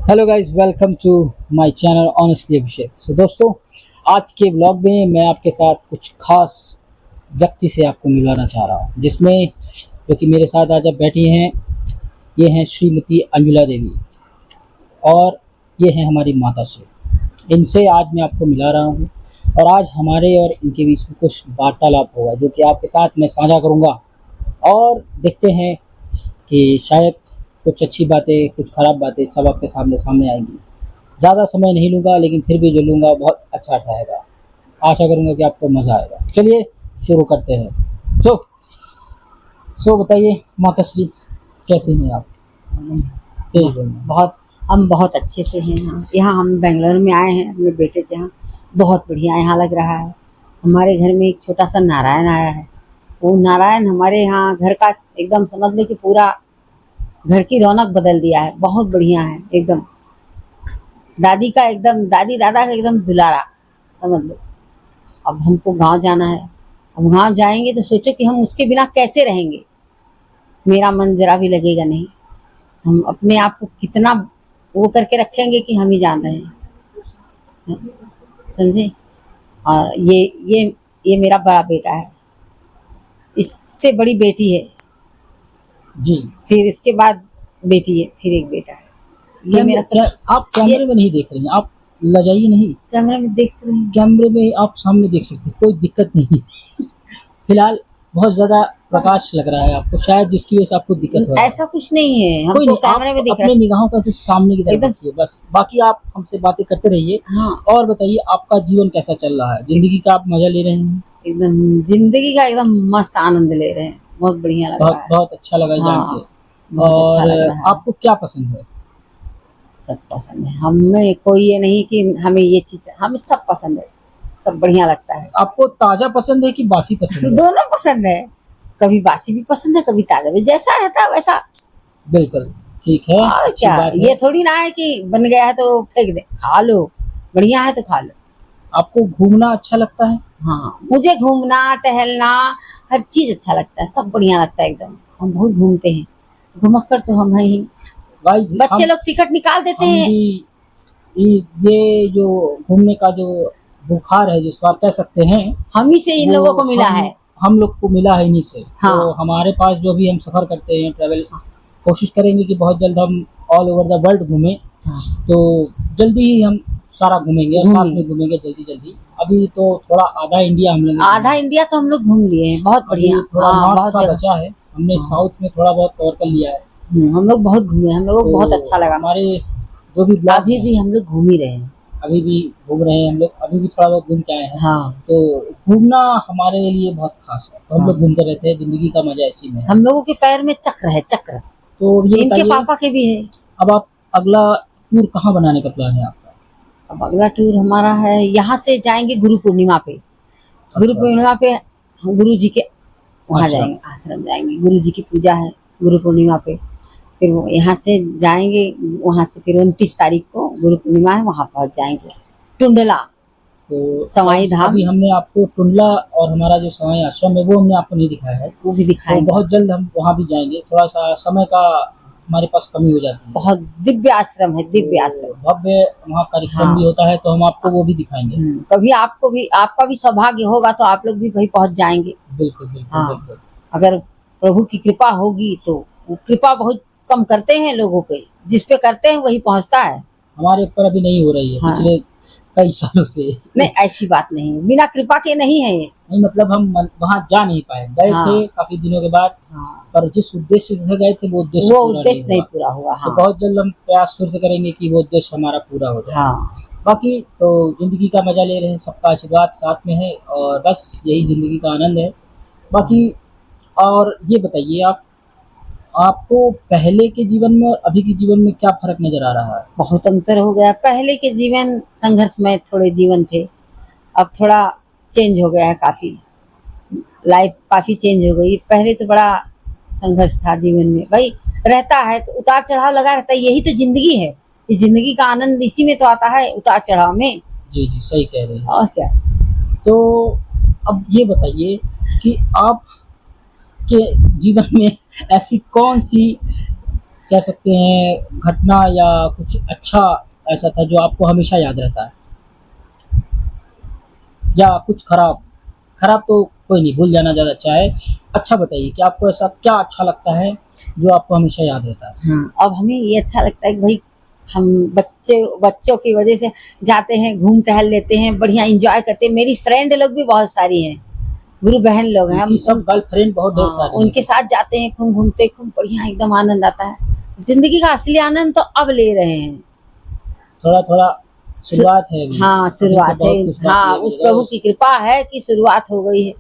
Hello guys, welcome to my channel honestly Abhishek. So दोस्तों, आज के व्लॉग में मैं आपके साथ कुछ खास व्यक्ति से आपको मिलाना चाह रहा हूँ, जिसमें जो कि मेरे साथ आज आप बैठी हैं, ये हैं श्रीमती अंजुला देवी और ये हैं हमारी माता श्री। इनसे आज मैं आपको मिला रहा हूँ और आज हमारे और इनके बीच में कुछ वार्तालाप होगा जो कि आपके साथ मैं साझा करूँगा और देखते हैं कि शायद कुछ अच्छी बातें, कुछ ख़राब बातें सब आपके सामने आएंगी। ज़्यादा समय नहीं लूँगा, लेकिन फिर भी जो लूँगा बहुत अच्छा रहेगा। आशा करूँगा कि आपको मज़ा आएगा। चलिए शुरू करते हैं। सो बताइए माता श्री, कैसे हैं आप? हम बहुत अच्छे से हैं। यहाँ हम बेंगलोर में आए हैं अपने बेटे के यहाँ। बहुत बढ़िया यहाँ लग रहा है। हमारे घर में एक छोटा सा नारायण आया है। वो नारायण हमारे यहाँ घर का एकदम समझ लो कि पूरा घर की रौनक बदल दिया है। बहुत बढ़िया है एकदम। दादी दादा का एकदम दुलारा समझ लो। अब हमको गांव जाना है। अब गांव जाएंगे तो सोचो कि हम उसके बिना कैसे रहेंगे। मेरा मन जरा भी लगेगा नहीं। हम अपने आप को कितना वो करके रखेंगे कि हम ही जान रहे हैं, समझे। और ये मेरा बड़ा बेटा है। इससे बड़ी बेटी है जी। फिर इसके बाद बेटी है, फिर एक बेटा है। ये मेरा सब। आप कैमरे में नहीं देख रही हैं, आप लजाइए नहीं। कैमरे में देखते रहे। कैमरे में आप सामने देख सकते हैं, कोई दिक्कत नहीं। फिलहाल बहुत ज़्यादा प्रकाश लग रहा है आपको, शायद जिसकी वजह से आपको दिक्कत हो रहा है। ऐसा कुछ नहीं है, कोई हमको नहीं, कैमरे में दिख रहा अपने है निगाहों का सिर्फ सामने की तरफ एकदम। रखिए बस। बाकी आप हमसे बातें करते रहिए। हाँ, और बताइए आपका जीवन कैसा चल रहा है, जिंदगी का आप मजा ले रहे हैं? एकदम जिंदगी का एकदम मस्त आनंद ले रहे हैं। बहुत बढ़िया लग रहा है। बहुत अच्छा लगा जान हाँ, के। बहुत अच्छा और लग रहा है। आपको क्या पसंद है? सब पसंद है हमें। कोई ये नहीं कि हमें ये चीज, हमें सब पसंद है। सब बढ़िया लगता है। आपको ताजा पसंद है कि बासी पसंद है? दोनों पसंद है। कभी बासी भी पसंद है, कभी ताजा भी। जैसा रहता है वैसा। बिल्कुल ठीक है। और अच्छी क्या, बात है। ये थोड़ी ना है कि बन गया है तो फेंक दे। खा लो, बढ़िया है तो खा लो। आपको घूमना अच्छा लगता है? हाँ, मुझे घूमना टहलना हर चीज अच्छा लगता है। सब बढ़िया लगता है एकदम। हम बहुत घूमते हैं। घुमक्कर तो हम हैं ही। गाइस, बच्चे लोग टिकट निकाल देते हम हैं। भी ये जो घूमने का जो बुखार है, जिसको आप कह सकते हैं, हम ही से इन लोगों को मिला है। हम लोग को मिला है इन्हीं से। हाँ। तो हमारे पास जो भी हम सफ़र करते हैं, ट्रैवल, कोशिश करेंगे कि बहुत जल्द हम ऑल ओवर द वर्ल्ड घूमें। हाँ। तो जल्दी ही हम सारा घूमेंगे और साथ में घूमेंगे जल्दी। अभी तो थोड़ा आधा इंडिया हम लोग आधा इंडिया तो हम लोग घूम लिए हैं। बहुत बढ़िया। थोड़ा हाँ, नॉर्थ बहुत का जगह। बचा है। हमने साउथ में थोड़ा बहुत कवर कर लिया है। हम लोग बहुत घूमे। हम लोगों को बहुत अच्छा लगा। हमारे जो भी ब्लॉग अभी भी हम लोग घूम ही रहे हैं। अभी भी घूम रहे हैं हम लोग, अभी भी थोड़ा बहुत घूम के आए हैं। हाँ। तो घूमना हमारे लिए बहुत खास है। तो हम हाँ। लोग घूमते रहते हैं, जिंदगी का मजा इसी में है। हम लोगों के पैर में चक्र है, चक्र। तो ये इनके बताइए, पापा के भी है। अब आप अगला टूर कहाँ बनाने का प्लान है आपका? अब अगला टूर हमारा है, यहाँ से जाएंगे गुरु पूर्णिमा पे। गुरु पूर्णिमा पे हम गुरु जी के वहाँ जाएंगे, आश्रम जाएंगे। गुरु जी की पूजा है गुरु पूर्णिमा पे। फिर वो यहाँ से जाएंगे, वहाँ से फिर 29 तारीख को गुरु पूर्णिमा है, वहाँ पहुँच जाएंगे टुंडला। तो सवाई धाम। अभी हमने आपको टुंडला और हमारा जो सवाई आश्रम है वो हमने आपको नहीं दिखाया है। वो भी तो दिखाएंगे। बहुत जल्द हम वहाँ भी जाएंगे। थोड़ा सा समय का हमारे पास कमी हो जाती है। बहुत दिव्य आश्रम है, दिव्य आश्रम। भव्य वहाँ कार्यक्रम हाँ। भी होता है, तो हम आपको वो भी दिखाएंगे। कभी आपका भी सौभाग्य होगा तो आप लोग भी वहीं पहुँच जाएंगे। बिल्कुल बिल्कुल। हाँ। बिल्कुल। अगर प्रभु की कृपा होगी तो। वो कृपा बहुत कम करते हैं लोगों पे, जिस पे करते हैं वही पहुंचता है। हमारे ऊपर अभी नहीं हो रही है। हाँ। पिछले कई सालों से। नहीं, ऐसी बात नहीं है। बिना कृपा के नहीं है ये। नहीं, मतलब हम वहाँ जा नहीं पाए, गए हाँ। थे काफी दिनों के बाद। हाँ। पर जिस उद्देश्य से गए थे वो उद्देश्य नहीं पूरा हुआ। तो हाँ। बहुत जल्द हम प्रयास फिर से करेंगे कि वो उद्देश्य हमारा पूरा हो जाए। हाँ। बाकी तो जिंदगी का मजा ले रहे हैं, सबका आशीर्वाद साथ में है और बस यही जिंदगी का आनंद है। बाकी और ये बताइए, आपको पहले के जीवन में और अभी के जीवन में क्या फर्क नजर आ रहा है? बहुत अंतर हो गया। पहले के जीवन संघर्षमय थोड़े जीवन थे। अब थोड़ा चेंज हो गया है। काफी लाइफ काफी चेंज हो गई। पहले तो बड़ा संघर्ष था जीवन में। भाई रहता है तो उतार चढ़ाव लगा रहता है। यही तो जिंदगी है। इस जिंदगी का आनंद इसी में तो आता है, उतार चढ़ाव में। जी जी, सही कह रहे हैं। और क्या। तो अब ये बताइए कि आप के जीवन में ऐसी कौन सी कह सकते हैं घटना या कुछ अच्छा ऐसा था जो आपको हमेशा याद रहता है, या कुछ खराब? खराब तो कोई नहीं, भूल जाना ज़्यादा अच्छा है। अच्छा बताइए कि आपको ऐसा क्या अच्छा लगता है जो आपको हमेशा याद रहता है? हाँ, अब हमें ये अच्छा लगता है कि भाई हम बच्चों की वजह से जाते हैं, घूम टहल लेते हैं, बढ़िया एंजॉय करते हैं। मेरी फ्रेंड लोग भी बहुत सारी हैं, गुरु बहन लोग हैं, हम उनकी सब गर्लफ्रेंड बहुत ढेर हाँ, सारी उनके हैं। साथ जाते हैं, खूब घूमते, खूब बढ़िया एकदम आनंद आता है। जिंदगी का असली आनंद तो अब ले रहे हैं। थोड़ा-थोड़ा शुरुआत है अभी। हाँ, अभी तो शुरुआत है। बहुत कुछ बाकी हाँ, है उस अभी। प्रभु की कृपा है कि शुरुआत हो गई है।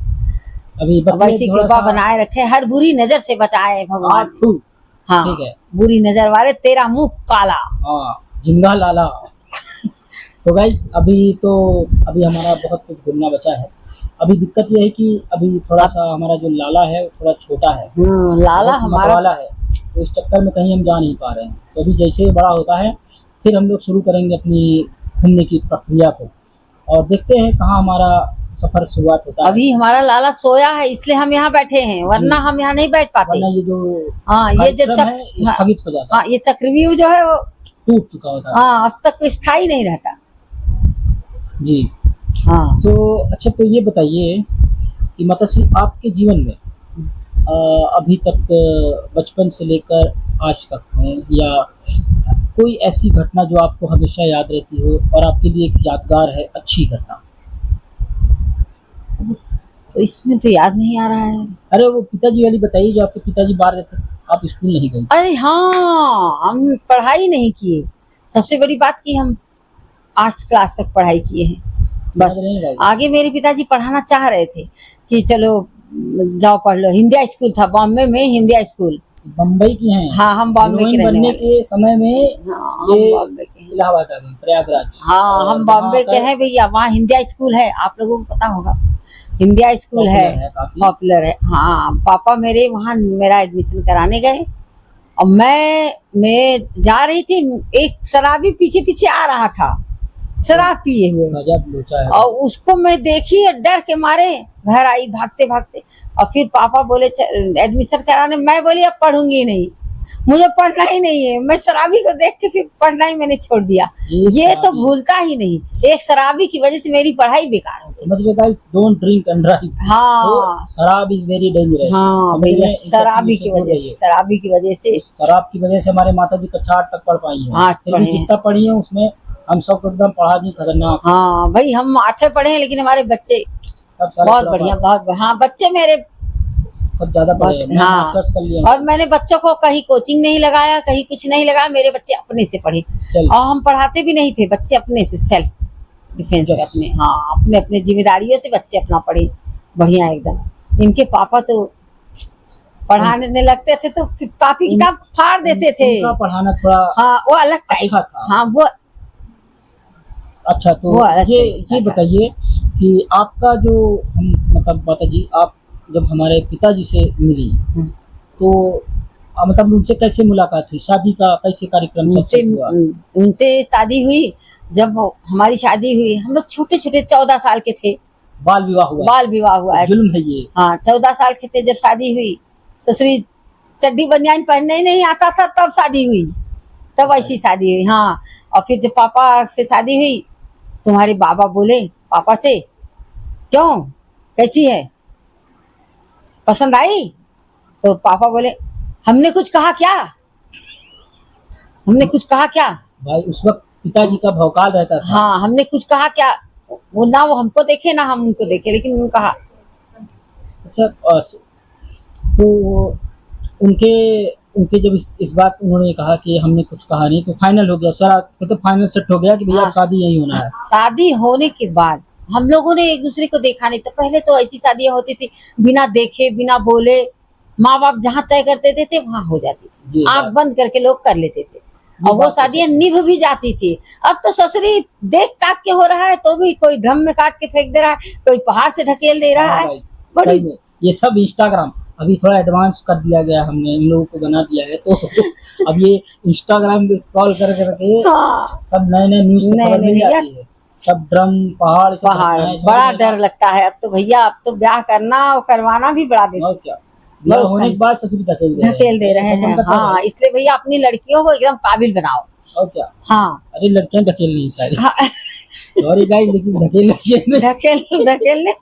अभी अब बस ये ऐसी कृपा थोड़ा-सा बनाए रखे, हर बुरी नजर से बचाए भगवान। आठू, हाँ, ठीक है। बुरी नजर वाले तेरा मुंह काला। हाँ, झिंगा लाला। तो गाइस अभी हमारा बहुत कुछ घूमना बचा है। अभी दिक्कत ये है कि अभी थोड़ा-सा हमारा जो लाला है वो थोड़ा छोटा है, लाला बहुत हमारा मतवाला है, तो इस चक्कर में कहीं हम जा नहीं पा रहे हैं। तो अभी जैसे ही बड़ा होता है फिर हम लोग शुरू करेंगे अपनी घूमने की प्रक्रिया को, और देखते हैं कहाँ हमारा सफ़र शुरुआत होता है। अभी हमारा लाला सोया है, इसलिए हम यहाँ बैठे हैं, वरना जी। हम यहाँ नहीं बैठ पाते। वरना ये जो हाँ, ये जो कार्यक्रम है ये स्थगित हो जाता हाँ, है, ये चक्रव्यूह जो है वो टूट चुका होता है। हाँ, अब तक स्थायी नहीं रहता। जी। हाँ, तो अच्छा, तो ये बताइए कि माताश्री आपके जीवन में अभी तक बचपन से लेकर आज तक में, या कोई ऐसी घटना जो आपको हमेशा याद रहती हो और आपके लिए एक यादगार है, अच्छी घटना? तो इसमें तो याद नहीं आ रहा है। अरे वो पिताजी वाली बताइए, जो आपके पिताजी बाहर रहते, आप स्कूल नहीं गई। अरे हाँ, हम पढ़ाई नहीं किए। सबसे बड़ी बात कि हम 8 क्लास तक पढ़ाई किए हैं, समझ बस। रहे हैं गाइस? आगे मेरे पिताजी पढ़ाना चाह रहे थे कि चलो जाओ पढ़ लो। हिंदिया स्कूल था बॉम्बे में, हिंदिया स्कूल। बम्बई की हैं? हाँ, हम बॉम्बे के हीरोइन रहने बनने वाले। के समय में हाँ, हम ये बॉम्बे के हैं। इलाहाबाद आ गई, प्रयागराज, हाँ, और हम वहाँ बॉम्बे के आकर हैं भैया। वहाँ हिंदिया स्कूल है, आप लोगों को पता होगा। हिंदिया स्कूल है, पॉपुलर है काफ़ी। पॉपुलर है। हाँ, पापा मेरे वहाँ मेरा एडमिशन कराने गए, और मैं जा रही थी, एक शराबी पीछे पीछे आ रहा था, शराब पिए हुए, गजब लोचा है। और उसको मैं देखी और डर के मारे घर आई भागते भागते। और फिर पापा बोले एडमिशन कराने, मैं बोली अब पढ़ूंगी नहीं, मुझे पढ़ना ही नहीं है। मैं शराबी को देख के फिर पढ़ना ही मैंने छोड़ दिया। ये तो भूलता ही नहीं, एक शराबी की वजह से मेरी पढ़ाई बेकार हो गई। मतलब guys, don't drink and drive. हाँ, शराब इज वेरी डेंजरस। हाँ भैया, शराबी की वजह से, शराबी की वजह से। शराब की वजह से हमारे माता जी कक्षा 8 तक पढ़ पाई हैं। 8 फिर भी पढ़े हैं। जितना पढ़ी है उसमें हम सब एकदम पढ़ा दी खतरनाक। हाँ भाई, हम 8 पढ़े हैं, लेकिन हमारे बच्चे सब सारे बहुत बढ़िया, बहुत। हाँ, बच्चे मेरे सब ज्यादा पढ़े हैं। मैं हाँ, मास्टर्स कर लिया। और मैंने बच्चों को कहीं कोचिंग नहीं लगाया, कहीं कुछ नहीं लगाया। मेरे बच्चे अपने से पढ़े, और हम पढ़ाते भी नहीं थे। बच्चे अपने से सेल्फ डिफेंस पे अपने, हाँ, अपने अपने जिम्मेदारियों से बच्चे अपना पढ़े बढ़िया एकदम। इनके पापा तो पढ़ाने लगते थे तो काफी किताब फाड़ देते थे। उनका पढ़ाना थोड़ा हाँ, वो अलग टाइप अच्छा था। हाँ, वो अच्छा। तो ये बताइए कि आपका जो मतलब माता जी, आप जब हमारे पिताजी से मिली तो मतलब उनसे कैसे मुलाकात हुई? शादी का कैसे कार्यक्रम सबसे हुआ? उनसे शादी हुई, जब हमारी शादी हुई हम लोग छोटे छोटे 14 साल के थे। बाल विवाह हुआ? बाल विवाह हुआ है, जुल्म है ये। हाँ, 14 साल के थे जब शादी हुई। ससुरी चड्डी बनियान पहनने ही नहीं आता था, तब शादी हुई, तब ऐसी शादी हुई। हाँ, और फिर जब पापा से शादी हुई, तुम्हारे बाबा बोले पापा से, क्यों, कैसी है, पसंद आई? तो पापा बोले, हमने कुछ कहा क्या, हमने कुछ कहा क्या? भाई उस वक्त पिताजी का भौकाल रहता था। हाँ, हमने कुछ कहा क्या? वो ना वो हमको देखे ना हम उनको देखे, लेकिन उन्होंने कहा। अच्छा, तो उनके उनके जब इस बात उन्होंने कहा कि हमने कुछ कहा नहीं, तो फाइनल हो गया सारा, तो फाइनल सेट हो गया कि भैया हाँ, शादी यही होना है। शादी होने के बाद हम लोगों ने एक दूसरे को देखा नहीं। तो पहले तो ऐसी शादियां होती थी, बिना देखे बिना बोले, माँ बाप जहाँ तय करते थे वहां हो जाती थी, आंख बंद करके लोग कर लेते थे, और वो शादियां निभ भी जाती थी। अब तो ससुरी देख ताक के हो रहा है, तो भी कोई ड्रम में काट के फेंक दे रहा है, कोई पहाड़ से ढकेल दे रहा है। बड़ी ये सब इंस्टाग्राम अभी थोड़ा एडवांस कर दिया गया, हमने इन लोगों को बना दिया है। तो अब ये इंस्टाग्राम पे स्क्रॉल कर करके सब नए नए न्यूज खबर मिल जाती है। सब ड्रम पहाड़ बड़ा डर लगता है अब तो भैया। अब तो ब्याह करना और करवाना भी बड़ा दिन। और क्या, ब्याह होने के बाद ससुर धकेल दे रहे हैं। हाँ, इसलिए भैया अपनी लड़कियों को एकदम काबिल बनाओ। और क्या। हाँ, अरे लड़कियां ढकेलनी है सारी। हाँ। सॉरी गाइस, लेकिन ढकेलने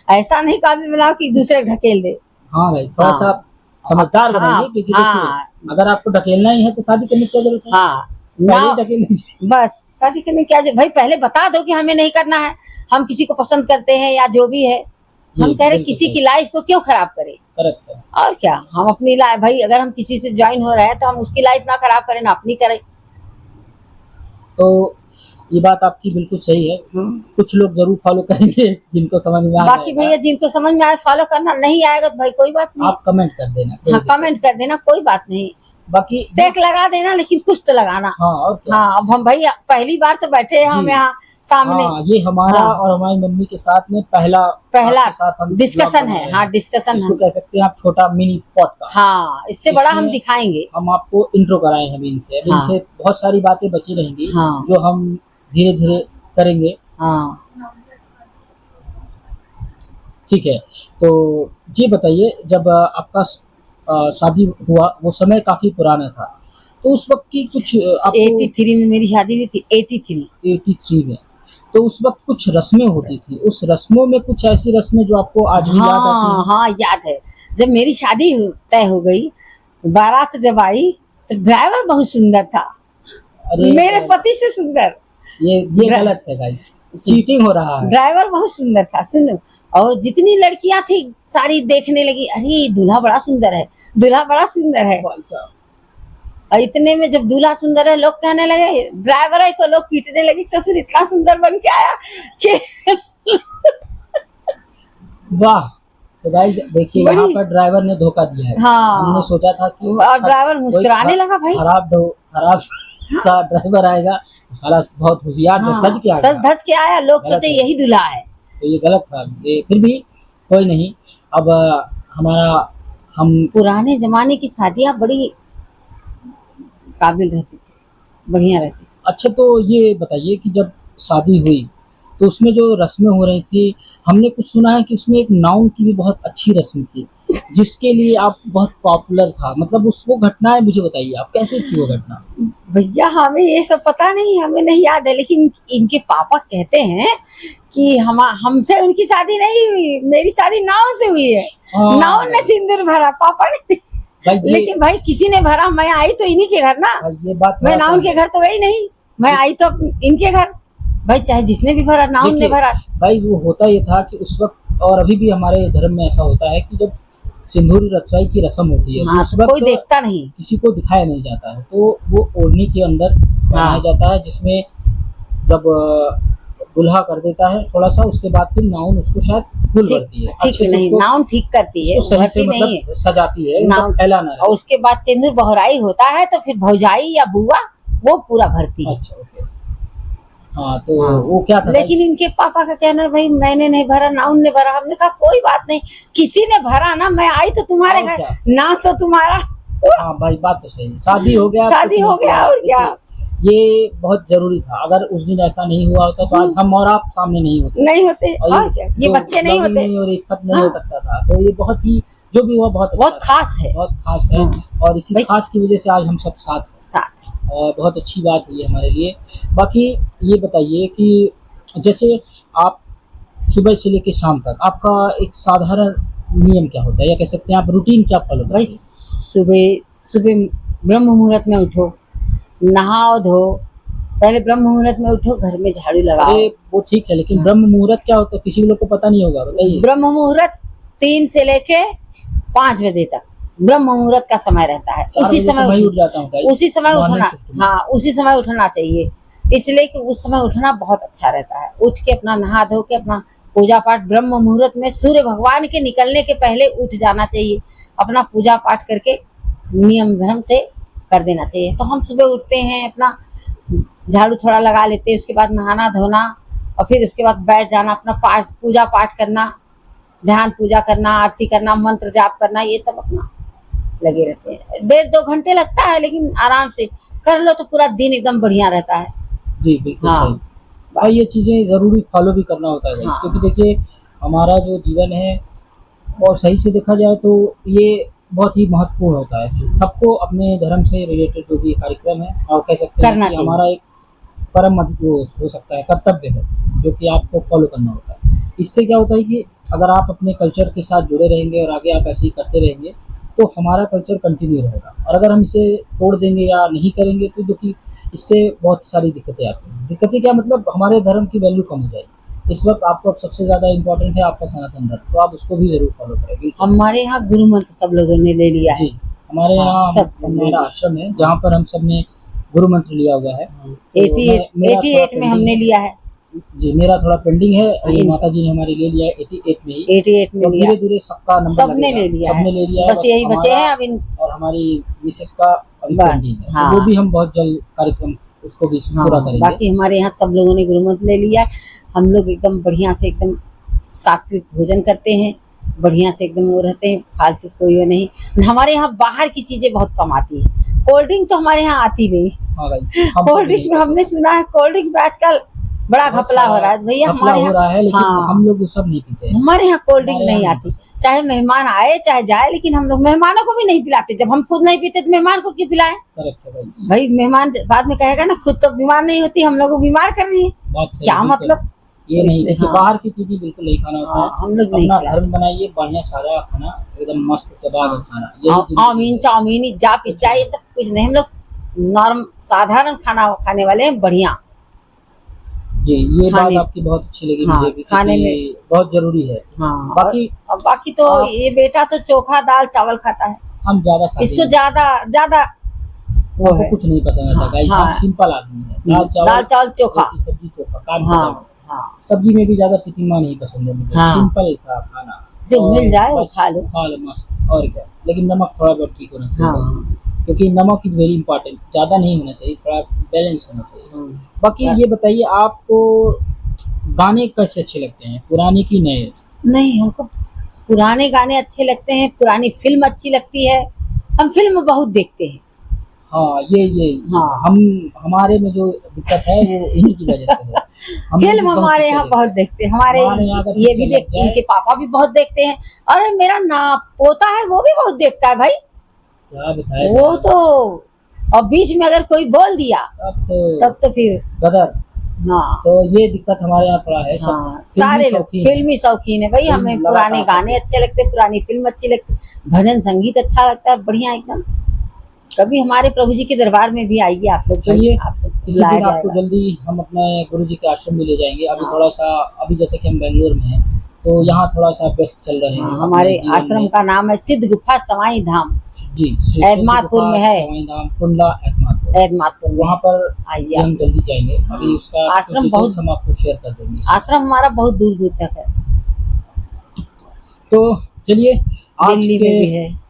ऐसा नहीं काबिल बनाओ कि दूसरे को ढकेल दे। हाँ भाई, थोड़ा हाँ। सा समझदार हाँ, बनाइए, क्योंकि हाँ। देखिए अगर आपको ढकेलना ही है तो शादी करने की क्या जरूरत है। हाँ, पहले ना ही ढकेल दीजिए। बस शादी करने क्या भाई, पहले बता दो कि हमें नहीं करना है, हम किसी को पसंद करते हैं या जो भी है। हम कह रहे बिल्कुल किसी सही। की लाइफ को क्यों खराब करें। करेक्ट है। और क्या, हम अपनी लाइफ भाई, अगर हम किसी से ज्वाइन हो रहे हैं तो हम उसकी लाइफ ना खराब करें, ना अपनी करें। तो ये बात आपकी बिल्कुल सही है। कुछ लोग जरूर फॉलो करेंगे जिनको समझ में आ बाकी जाएगा। भैया जिनको समझ में आए फॉलो करना, नहीं आएगा तो भाई कोई बात नहीं। आप कमेंट कर देना, कोई हाँ, दिक्कत कमेंट कर देना, कोई बात नहीं। बाकी टेक लगा देना, लेकिन कुछ तो लगाना। हाँ, और क्या। हाँ, अब हम भाई पहली बार तो बैठे हैं हम जी। यहाँ सामने। हाँ, ये हमारा हाँ। और हमारी मम्मी के साथ में पहला आपके साथ हम डिस्कशन ब्लॉग बना है। रहे हैं। हाँ, डिस्कशन इसको है। कह सकते हैं आप छोटा मिनी पॉडकास्ट। हाँ, इससे बड़ा हम इसमें दिखाएंगे। हम आपको इंट्रो कराए हैं अभी इनसे। अभी हाँ। इनसे बहुत सारी बातें बची रहेंगी, हाँ। जो हम धीरे धीरे करेंगे। हाँ, ठीक है, तो ये बताइए, जब आपका शादी हुआ, वो समय काफी पुराना था, तो उस वक्त की कुछ आपको 83 में मेरी शादी हुई थी। 83। 83 में, तो उस वक्त कुछ रस्में होती थी। उस रस्मों में कुछ ऐसी रस्में जो आपको आज भी याद आती हाँ हैं? हाँ, याद है। जब मेरी शादी तय हो गई, बारात जब आई तो ड्राइवर बहुत सुंदर था। अरे मेरे पति से सुंदर। ये गलत है गाइस, चीटिंग हो रहा है। ड्राइवर बहुत सुंदर था, सुनो। और जितनी लड़कियां थी सारी देखने लगी, अरे दूल्हा बड़ा सुंदर है, दूल्हा बड़ा सुंदर है। भाई साहब, और इतने में जब दूल्हा सुंदर है, लोग कहने लगे, ड्राइवर को लोग पीटने लगे, ससुर इतना सुंदर बन के आया कि वाह। तो गाइस देखिए, बड़ी- यहाँ पर ड्राइवर ने धोखा दिया है। हाँ। हमने सोचा था कि और ड्राइवर मुस्कुराने लगा भाई। खराब सा ड्राइवर आएगा, हालांकि बहुत होशियार था, सज के आ सज गया। धज के आया, लोग गलत सोचे है। यही दूल्हा है। तो ये गलत था, ये फिर भी कोई नहीं। अब हम पुराने जमाने की शादियां बड़ी काबिल रहती थी, बढ़िया रहती थी। अच्छा, तो ये बताइए कि जब शादी हुई तो उसमें जो रस्में हो रही थी, हमने कुछ सुना है कि उसमें एक नाउन की भी बहुत अच्छी रस्म थी, जिसके लिए आप बहुत पॉपुलर था। मतलब वो घटनाएं मुझे बताइए, आप कैसे थी वो घटना? भैया हमें ये सब पता नहीं, हमें नहीं याद है, लेकिन इनके पापा कहते हैं कि हमसे उनकी शादी नहीं हुई, मेरी शादी नाव से हुई है। हाँ। नाव ने सिंदूर भरा, पापा ने। लेकिन भाई किसी ने भरा, मैं आई तो इन्हीं के घर ना। ये बात मैं नाउन के घर तो गई नहीं, मैं आई तो इनके घर। भाई चाहे जिसने भी भरा, नाउन ने भरा। भाई वो होता ये था कि उस वक्त, और अभी भी हमारे धर्म में ऐसा होता है कि जब सिंदूर रचवाई की रस्म होती है, हाँ, उस तो वक्त कोई देखता नहीं, किसी को दिखाया नहीं जाता है, तो वो ओढ़नी के अंदर पहनाया जाता है, जिसमें जब दुल्हा कर देता है थोड़ा सा, उसके बाद फिर नाउन उसको शायद फुल भरती है। ठीक नहीं, नाउन ठीक करती है, सही से नहीं है, मतलब सजाती है, नाउन फैलाना और उसके बाद सिंदूर बहराई होता है, तो फिर भौजाई या बुआ वो पूरा भरती है। अच्छा, ओके। हाँ, तो वो क्या था? लेकिन इनके पापा का कहना है, भाई मैंने नहीं भरा, नाउन ने भरा। हमने कहा कोई बात नहीं, किसी ने भरा ना, मैं आई तो तुम्हारे घर, ना तो तुम्हारा। हाँ भाई, बात तो सही है, शादी हो गया, शादी हो गया, और क्या। ये बहुत जरूरी था। अगर उस दिन ऐसा नहीं हुआ होता तो आज हम और आप सामने नहीं होते, और क्या, ये बच्चे नहीं होते, और एक खत नहीं हो सकता था। तो ये बहुत ही, जो भी हुआ बहुत खास है, बहुत खास है। और इसी खास की वजह से आज हम सब साथ और बहुत अच्छी बात है ये हमारे लिए। बाकी ये बताइए कि जैसे आप सुबह से लेकर शाम तक आपका एक साधारण नियम क्या होता है, या कह सकते हैं आप रूटीन क्या फॉलो करते हैं? भाई सुबह ब्रह्म मुहूर्त में उठो, नहाओ धो, पहले ब्रह्म मुहूर्त में उठो, घर में झाड़ू लगाओ। अरे वो ठीक है, लेकिन ब्रह्म मुहूर्त क्या होता है किसी लोग को पता नहीं होगा, बताइए। ब्रह्म मुहूर्त 3 से लेके 5 बजे तक ब्रह्म मुहूर्त का समय रहता है। उसी समय उठ जाता हूँ, उसी समय उठना, हाँ उसी समय उठना चाहिए, इसलिए कि उस समय उठना बहुत अच्छा रहता है। उठ के अपना नहा धो के अपना पूजा पाठ, ब्रह्म मुहूर्त में सूर्य भगवान के निकलने के पहले उठ जाना चाहिए, अपना पूजा पाठ करके नियम धर्म से कर देना चाहिए। तो हम सुबह उठते हैं, अपना झाड़ू थोड़ा लगा लेते हैं, उसके बाद नहाना धोना, और फिर उसके बाद बैठ जाना, अपना पूजा पाठ करना, ध्यान पूजा करना, आरती करना, मंत्र जाप करना, ये सब अपना लगे रहते हैं। 1.5-2 घंटे लगता है, लेकिन आराम से कर लो तो पूरा दिन एकदम बढ़िया रहता है। जी बिल्कुल सही। और ये चीजें जरूरी फॉलो भी करना होता है, क्योंकि देखिए हमारा जो जीवन है और सही से देखा जाए तो ये बहुत ही महत्वपूर्ण होता है। सबको अपने धर्म से रिलेटेड जो भी कार्यक्रम है, और कह सकते हैं करना कि चाहिए। हमारा एक परम वो हो सकता है, कर्तव्य है, जो कि आपको फॉलो करना होता है। इससे क्या होता है कि अगर आप अपने कल्चर के साथ जुड़े रहेंगे और आगे आप ऐसे ही करते रहेंगे, तो हमारा कल्चर कंटिन्यू रहेगा। और अगर हम इसे तोड़ देंगे या नहीं करेंगे, तो जो कि इससे बहुत सारी दिक्कतें आती हैं। दिक्कतें क्या, मतलब हमारे धर्म की वैल्यू कम हो जाएगी। इस वक्त आपको अब सबसे ज़्यादा इम्पोर्टेंट है आपका सनातन धर्म, तो आप उसको भी ज़रूर फॉलो करें। बिल्कुल। हमारे यहाँ गुरु मंत्र सब लोगों ने ले लिया है। जी, हमारे हाँ, यहाँ सब हमारा आश्रम है जहाँ पर हम सब ने गुरु मंत्र लिया हुआ है। तो 88 मेरा थोड़ा 88 में हमने पेंडिंग है। लिया है। जी, मेरा थोड़ा पेंडिंग है। ये इन- माता जी ने हमारे ले लिया है 88 में ही। 88 में तो लिया, धीरे-धीरे सबका नंबर सबने लगेगा। ले लिया है। सबने ले लिया है, बस यही बचे हमारा हैं अब इन। और हमारी मिसेस का अभी बस, पेंडिंग है। हाँ। तो वो भी हम बहुत जल्द कार्यक्रम उसको भी पूरा हाँ, करेंगे। बाकी हमारे यहाँ सब लोगों ने गुरु मंत्र ले लिया है। हम लोग एकदम बढ़िया से एकदम सात्विक भोजन करते हैं, बढ़िया से एकदम वो रहते हैं, फालतू कोई वो नहीं। हमारे यहाँ बाहर की चीजें बहुत कम आती हैं। कोल्ड ड्रिंक तो हमारे यहाँ आती नहीं। हाँ भाई, हमको कोल्ड भी ड्रिंक नहीं में हमने पसंद। सुना है कोल्ड ड्रिंक में आजकल बड़ा बहुत घपला हो सारा रहा है भैया। घपला हमारे हो यहाँ, रहा है, लेकिन हाँ, हम लोग वो सब नहीं पीते हैं। हमारे यहाँ कोल्ड ड्रिंक हमारे नहीं यहाँ आती। चाहे मेहमान आए चाहे जाए, लेकिन हम लोग मेहमानों को भी नहीं पिलाते। जब हम खुद नहीं पीते तो मेहमान को क्यों पिलाएं? करेक्ट है भाई, भाई मेहमान बाद में कहेगा ना, खुद तो बीमार नहीं होती, हम लोग को बीमार कर रही है। बात सही क्या है, बिल्कुल। मतलब? ये नहीं, इसलिए देखिए हाँ। बाहर की चीजें बिल्कुल नहीं खाना होता है। हम लोग नहीं अपना खिलाते। धर्म बनाइए, बढ़िया सादा खाना, एकदम मस्त चबा के खाना। आमीन चाउमीन जा पिज्जा ये सब कुछ नहीं। हम लोग नॉर्म साधारण खाना खाने वाले हैं, बढ़िया। जी, ये बात खाने- आपकी बहुत अच्छी लगी हाँ, मुझे भी, खाने क्योंकि बहुत जरूरी है। हाँ, बाकी और बाकी तो आप- ये बेटा तो चोखा दाल चावल खाता है। हम ज्यादा सादे इसको हैं। ज्यादा ज्यादा वो हमको है। कुछ नहीं पसंद आता हाँ, गाइस, हाँ। हम सिंपल आदमी हैं। दाल चावल चोखा। रोटी सब्जी चोखा, काम हाँ, खत्म। हाँ, सब्जी में भी ज्यादा तितिमा नहीं पसंद है मुझे। हाँ। सिंपल सा खाना जो और मिल जाए वो बस खा लो। खा लो मस्त, और क्या। लेकिन नमक थोड़ा बहुत ठीक होना चाहिए, हाँ, क्योंकि नमक इज वेरी इंपॉर्टेंट। ज्यादा नहीं होना चाहिए, थोड़ा बैलेंस होना चाहिए। हाँ। बाकी ये बताइए, आपको गाने कैसे अच्छे लगते हैं, पुराने की नए? नहीं, हमको पुराने गाने अच्छे लगते हैं, पुरानी फिल्म अच्छी लगती है। हम फिल्म बहुत देखते हैं। हाँ, ये हाँ। हम हमारे में जो दिक्कत है वो इन्हीं की वजह से है। हम लोग भी फिल्म बहुत हमारे पिक्चर यहाँ देखते बहुत देखते हैं। हमारे हमारे यहाँ अगर ये भी पिक्चर लग देखते हैं, जाए- इनके पापा भी बहुत देखते हैं। अरे मेरा ना पोता है, वो भी बहुत देखता है भाई। क्या बताए, वो तो और बीच में अगर कोई बोल दिया तब तो फिर गदर। हाँ, तो ये दिक्कत हमारे यहाँ थोड़ा है। सब हाँ, फिल्मी सारे लोग शौकीन हैं। फिल्मी शौकीन है भाई। फिल्म हमें लगातार पुराने सब गाने अच्छे लगते हैं, पुरानी फिल्म अच्छी लगती है, भजन संगीत अच्छा लगता है, बढ़िया एकदम। कभी हमारे प्रभु जी के दरबार में भी आइए आप लोग। चलिए, आपको किसी बुलाया दिन आपको जाएगा। जल्दी हम अपने गुरुजी के आश्रम में ले जाएंगे। अभी हाँ। थोड़ा सा, अभी जैसे कि हम बेंगलोर में हैं, तो यहाँ थोड़ा सा व्यस्त चल रहे हैं हाँ, अपने हमारे जीवन आश्रम में। का नाम है सिद्ध गुफा सवाई धाम, जी, श्री एदमातपुर में है। सवाई धाम, टुंडला एदमातपुर। एदमातपुर में। वहाँ पर आइए भी हम जल्दी जाएंगे। अभी उसका आश्रम कुछ बहुत- डिटेल्स हम आपको शेयर कर देंगे। आश्रम हमारा बहुत दूर दूर तक है। तो चलिए, दिल्ली में भी है।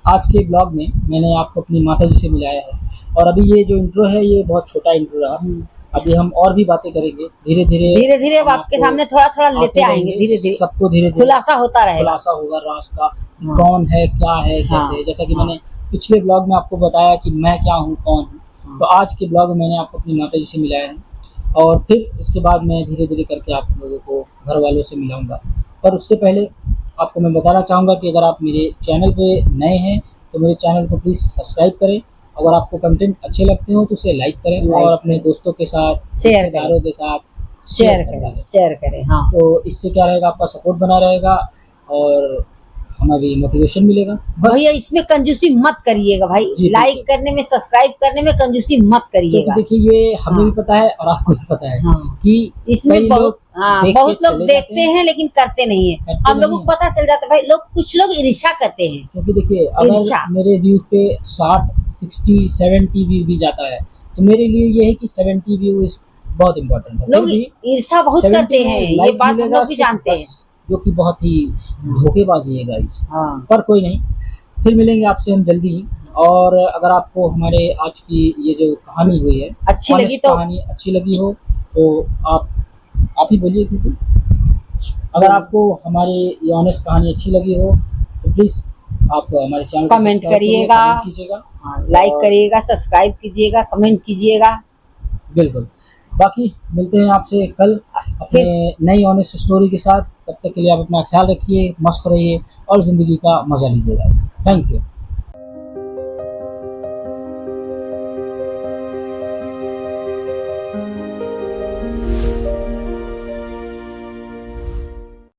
आज के ब्लॉग में मैंने आपको अपनी माता जी से मिलाया है। और अभी ये जो इंट्रो है, ये बहुत छोटा इंट्रो रहा। अभी हम और भी बातें करेंगे धीरे धीरे। धीरे धीरे अब आपके सामने थोड़ा थोड़ा लेते आएंगे, धीरे धीरे सबको धीरे धीरे खुलासा होता रहेगा। खुलासा होगा राज का, कि हाँ। कौन है, क्या है, हाँ। कैसे। जैसा कि हाँ। मैंने पिछले ब्लॉग में आपको बताया कि मैं क्या हूँ, कौन हूँ। हाँ। तो आज के ब्लॉग में मैंने आपको अपनी माता जी से मिलाया है, और फिर इसके बाद मैं धीरे धीरे करके आप लोगों को घर वालों से मिलाऊंगा। पर उससे पहले आपको मैं बताना चाहूँगा कि अगर आप मेरे चैनल पे नए हैं तो मेरे चैनल को प्लीज़ सब्सक्राइब करें। अगर आपको कंटेंट अच्छे लगते हो तो उसे लाइक करें, लाइक और अपने दोस्तों के साथ, शेयर रिश्तेदारों के साथ शेयर कर डालें। करें, शेयर करें। हाँ, तो इससे क्या रहेगा, आपका सपोर्ट बना रहेगा और हमें भी मोटिवेशन मिलेगा। बस, भैया इसमें कंजूसी मत करिएगा भाई। जी, लाइक बिल्कुल। करने में, सब्सक्राइब करने में कंजूसी मत क्योंकि करिएगा। देखिए, ये हमें हाँ। भी पता है और आपको भी पता है हाँ। कि इसमें कई बहुत लोग हाँ, देख के बहुत लोग चले देखते जाते हैं, हैं लेकिन करते नहीं है। करते हम लोगों नहीं को पता चल जाता है भाई। लोग कुछ लोग ईर्ष्या करते हैं। क्योंकि देखिए, ईर्ष्या। अगर मेरे व्यू पे 60, 60, 70 व्यू भी जाता है, तो मेरे लिए ये है कि 70 व्यू इस बहुत इम्पोर्टेंट है। लोग ईर्ष्या बहुत 70 करते में हैं, ये like बात हम मिलेगा लोग भी सिर्फ जानते हैं। बस, जो कि बहुत ही धोखेबाजी है गाइस। हाँ, पर कोई नहीं, फिर मिलेंगे आपसे हम जल्दी ही। और अगर आपको हमारे आज की ये जो कहानी हुई है, अच्छी लगी honest तो कहानी अच्छी लगी हो तो आप ही बोलिए। क्योंकि अगर आपको हमारी ये ऑनेस्ट कहानी अच्छी लगी हो तो प्लीज़ आप हमारे चैनल को कमेंट सब्सक्राइब करिए, करिएगा। कमेंट कीजिएगा। हाँ, लाइक और- करिएगा, सब्सक्राइब कीजिएगा, कमेंट कीजिएगा। बिल्कुल। बाकी मिलते हैं आपसे कल अपने नई ऑनेस्ट स्टोरी के साथ। तब तक के लिए आप अपना ख्याल रखिए, मस्त रहिए और ज़िंदगी का मज़ा लीजिएगा। Thank you.